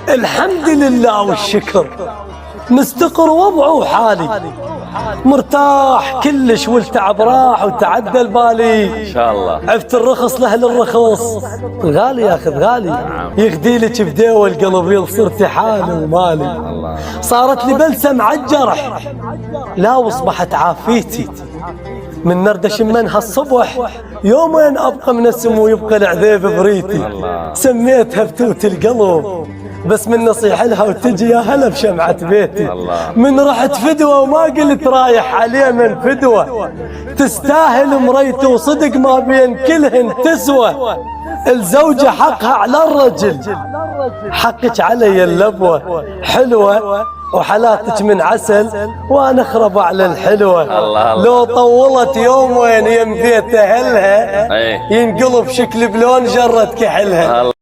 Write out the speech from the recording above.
الحمد لله والشكر، مستقر وضعه وحالي، مرتاح كلش والتعب راح وتعدل بالي. ان شاء الله. عفت الرخص لاهل الرخص، غالي ياخذ غالي، يغديلك بديوه القلب يصير حالي ومالي. صارت لي بلسم عالجرح لا واصبحت عافيتي، من نردش منها الصبح يومين ابقى من السم ويبقى العذيب بريتي. سميتها بتوت القلب بس من نصيح لها وتجي يا هلا بشمعة بيتي. من رحت فدوة وما قلت رايح عليه من فدوة، تستاهل مريته وصدق ما بين كلهن تسوى. الزوجة حقها على الرجل، حقك علي اللبوة، حلوة وحلاتك من عسل وانا اخرب على الحلوة. لو طولت يومين يم بيت اهلها ينقلب شكل بلون جرة كحلها.